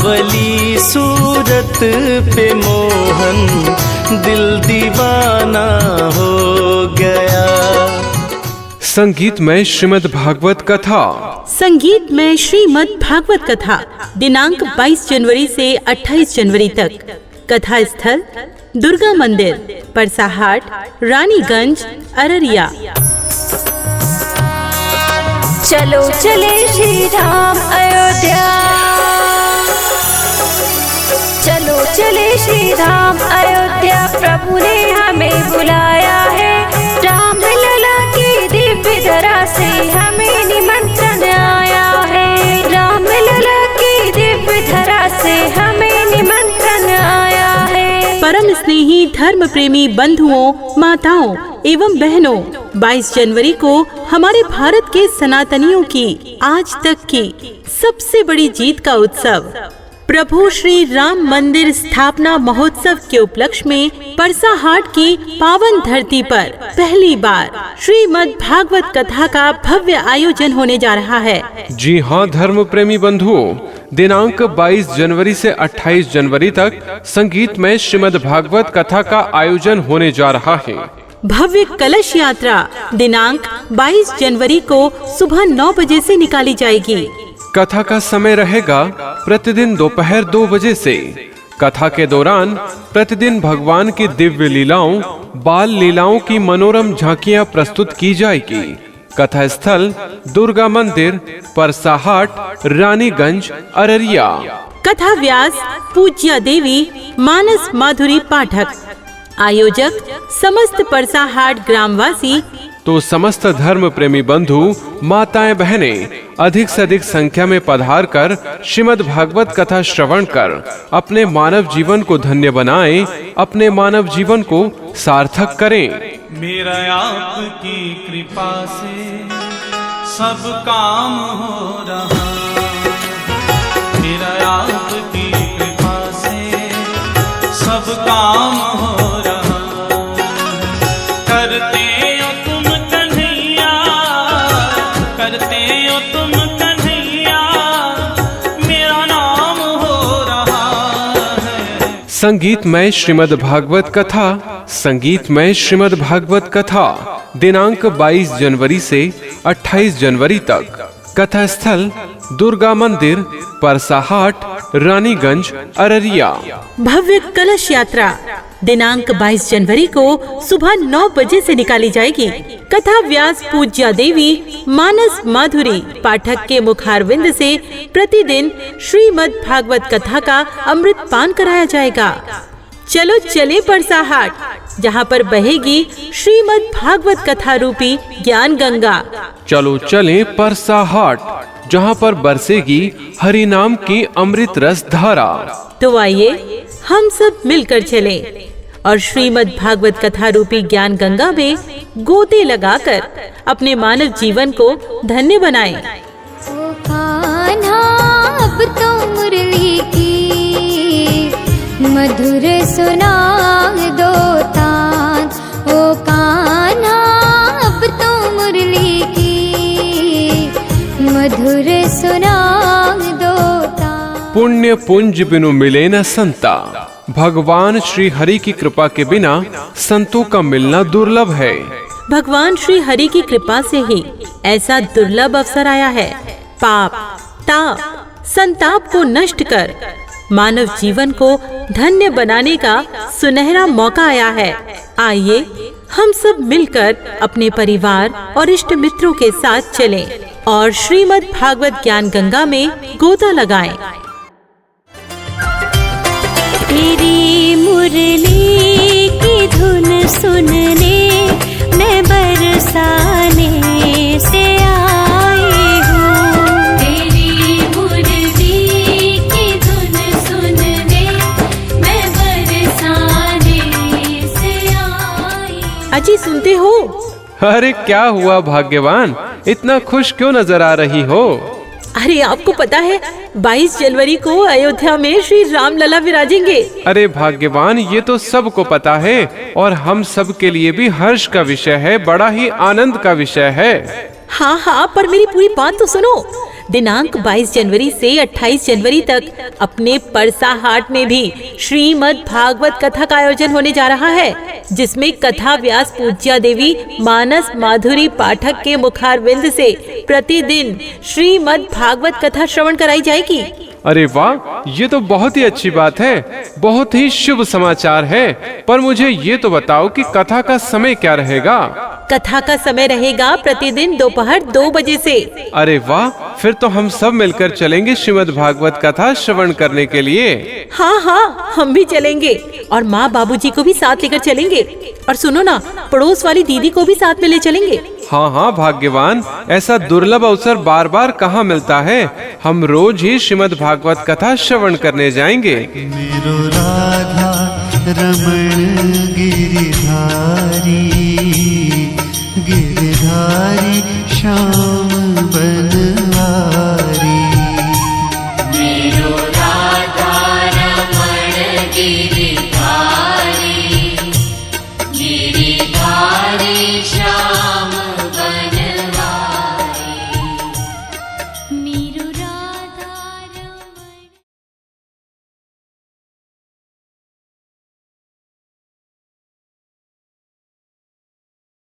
सावली सूरत पे मोहन दिल दीवाना हो गया। संगीत में श्रीमद् भागवत कथा। संगीत में श्रीमद् भागवत कथा दिनांक 22 जनवरी से 28 जनवरी तक। कथा स्थल दुर्गा मंदिर, परसाहाट, रानीगंज, अररिया। चलो चले श्री राम अयोध्या, चलो चले श्री राम अयोध्या, प्रभु ने हमें बुलाया है। राम लला की दिव्य धरा से हमें निमंत्रण आया है। राम लला की दिव्य धरा से हमें निमंत्रण आया है। परम स्नेही धर्म प्रेमी बंधुओं, माताओं एवं बहनों, 22 जनवरी को हमारे भारत के सनातनियों की आज तक की सबसे बड़ी जीत का उत्सव प्रभु श्री राम मंदिर स्थापना महोत्सव के उपलक्ष्य में परसाहाट की पावन धरती पर पहली बार श्रीमद् भागवत कथा का भव्य आयोजन होने जा रहा है। जी हाँ धर्म प्रेमी बंधुओं, दिनांक 22 जनवरी से 28 जनवरी तक संगीत में श्रीमद् भागवत कथा का आयोजन होने जा रहा है। भव्य कलश यात्रा दिनांक 22 जनवरी को सुबह 9 बजे से निकाली जाएगी। कथा का समय रहेगा प्रतिदिन दोपहर 2 बजे से। कथा के दौरान प्रतिदिन भगवान की दिव्य लीलाओं, बाल लीलाओं की मनोरम झांकियां प्रस्तुत की जाएगी। कथा स्थल दुर्गा मंदिर, परसाहाट, रानीगंज, अररिया। कथा व्यास पूज्या देवी मानस माधुरी पाठक। आयोजक समस्त परसाहाट ग्रामवासी। तो समस्त धर्म प्रेमी बंधु, माताएं, बहनें अधिक से अधिक संख्या में पधार कर श्रीमद् भागवत कथा श्रवण कर अपने मानव जीवन को धन्य बनाएं, अपने मानव जीवन को सार्थक करें। मेरा आपकी कृपा से सब काम हो रहा, मेरा आपकी कृपा से सब काम हो रहा। करते हो तुम कन्हैया, करते हो तुम कन्हैया, मेरा नाम हो रहा है। संगीत में श्रीमद् भागवत कथा। संगीत में श्रीमद् भागवत कथा दिनांक 22 जनवरी से 28 जनवरी तक। कथा स्थल दुर्गा मंदिर, परसाहाट, रानीगंज, अररिया। भव्य कलश यात्रा दिनांक 22 जनवरी को सुबह 9 बजे से निकाली जाएगी। कथा व्यास पूज्या देवी मानस माधुरी पाठक के मुखारविंद से प्रतिदिन श्रीमद् भागवत कथा का अमृत पान कराया जाएगा। चलो चले परसाहाट, जहाँ पर बहेगी श्रीमद् भागवत कथा रूपी ज्ञान गंगा। चलो चले परसाहाट, जहाँ पर बरसेगी हरि नाम की अमृत रस धारा। तो आइए हम सब मिलकर चलें और श्रीमद् भागवत कथा रूपी ज्ञान गंगा में गोते लगाकर अपने मानव जीवन को धन्य बनाएं। ओ कान्हा अब तो मुरली की मधुर सुना दो तान। ओ कान्हा अब तो मुरली की मधुर सुना दो तान। पुण्य पुंज बिनु मिले न संता। भगवान श्री हरि की कृपा के बिना संतों का मिलना दुर्लभ है। भगवान श्री हरि की कृपा से ही ऐसा दुर्लभ अवसर आया है। पाप, ताप, संताप को नष्ट कर मानव जीवन को धन्य बनाने का सुनहरा मौका आया है। आइए हम सब मिलकर अपने परिवार और इष्ट मित्रों के साथ चलें और श्रीमद् भागवत ज्ञान गंगा में गोता लगाएं। तेरी मुरली की धुन सुनने मैं बरसाने से आई हूँ। तेरी मुरली की धुन सुनने मैं बरसाने से आई। अजी सुनते हो? अरे क्या हुआ भाग्यवान, इतना खुश क्यों नजर आ रही हो? अरे आपको पता है 22 जनवरी को अयोध्या में श्री राम लला विराजेंगे। अरे भाग्यवान, ये तो सबको पता है और हम सब के लिए भी हर्ष का विषय है, बड़ा ही आनंद का विषय है। हाँ हाँ, पर मेरी पूरी बात तो सुनो। दिनांक 22 जनवरी से 28 जनवरी तक अपने परसा हाट में भी श्रीमद् भागवत कथा का आयोजन होने जा रहा है, जिसमें कथा व्यास पूज्या देवी मानस माधुरी पाठक के मुखारविंद से प्रतिदिन श्रीमद् भागवत कथा श्रवण कराई जाएगी। अरे वाह, ये तो बहुत ही अच्छी बात है, बहुत ही शुभ समाचार है। पर मुझे ये तो बताओ कि कथा का समय क्या रहेगा? कथा का समय रहेगा प्रतिदिन दोपहर 2 बजे से। अरे वाह, फिर तो हम सब मिलकर चलेंगे श्रीमद् भागवत कथा श्रवण करने के लिए। हाँ हाँ, हम भी चलेंगे और माँ बाबूजी को भी साथ लेकर चलेंगे। और सुनो ना, पड़ोस वाली दीदी को भी साथ में ले चलेंगे। हाँ हाँ भाग्यवान, ऐसा दुर्लभ अवसर बार बार कहाँ मिलता है। हम रोज ही श्रीमद् भागवत कथा श्रवण करने जाएंगे। मेरो राधा रमण गिरिधारी, गिरिधारी श्याम बनवारी। मेरो राधा रमण गिरिधारी, गिरिधारी